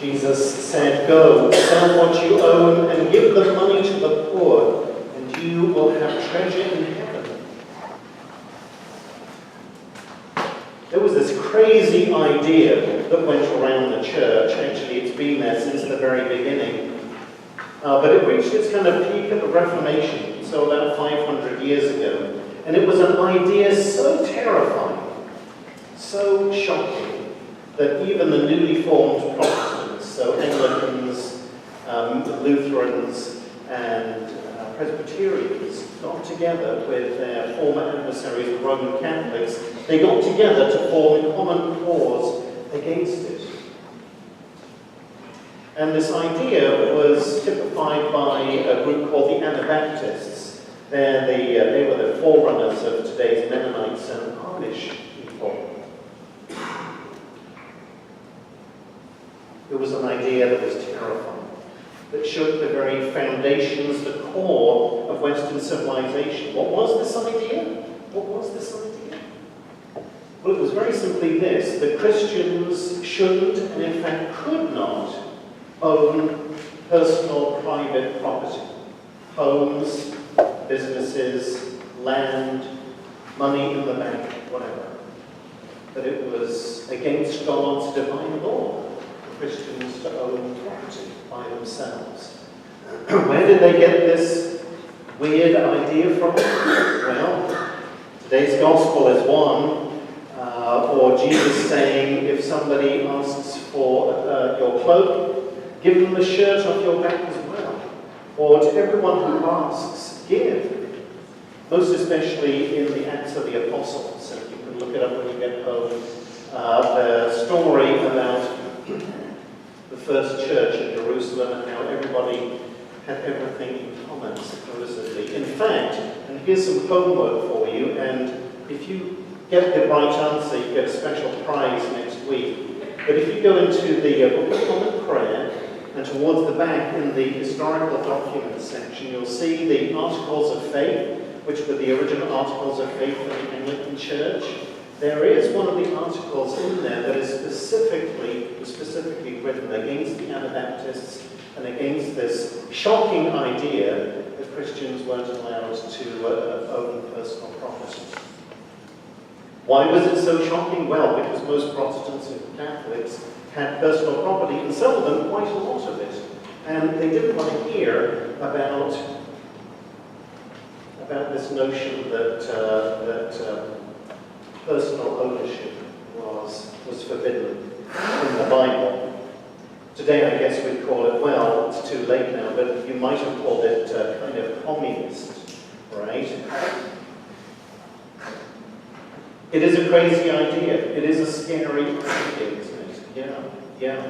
Jesus said, "Go, sell what you own and give the money to the poor, and you will have treasure in heaven." There was this crazy idea that went around the church. Actually, it's been there since the very beginning. But it reached its kind of peak at the Reformation, so about 500 years ago. And it was an idea so terrifying, so shocking, that even the newly formed Protestants, so Anglicans, Lutherans, and Presbyterians, got together with their former adversaries, the Roman Catholics. They got together to form a common cause against it. And this idea was typified by a group called the Anabaptists. They were the forerunners of today's Mennonites and Amish people. It was an idea that was terrifying, that shook the very foundations, the core of Western civilization. What was this idea? What was this idea? Well, it was very simply this: that Christians shouldn't, and in fact could not, own personal private property. Homes, businesses, land, money in the bank, whatever. That it was against God's divine law for Christians to own property by themselves. Where did they get this weird idea from? Well, today's gospel is one, or Jesus saying, if somebody asks for your cloak, give them the shirt off your back as well. Or to everyone who asks, give. Most especially in the Acts of the Apostles. And you can look it up when you get home. The story about the first church in Jerusalem and how everybody had everything in common, supposedly. In fact, and here's some homework for you, and if you get the right answer, you get a special prize next week. But if you go into the Book of Common Prayer, and towards the back in the historical documents section, you'll see the Articles of Faith, which were the original Articles of Faith in the Anglican Church. There is one of the articles in there that is specifically written against the Anabaptists and against this shocking idea that Christians weren't allowed to own personal property. Why was it so shocking? Well, because most Protestants and Catholics had personal property, and some of them quite a lot of it. And they didn't want to hear about this notion that personal ownership was forbidden in the Bible. Today, I guess we'd call it, well, it's too late now, but you might have called it kind of communist, right? It is a crazy idea. It is a scary idea, isn't it? Yeah.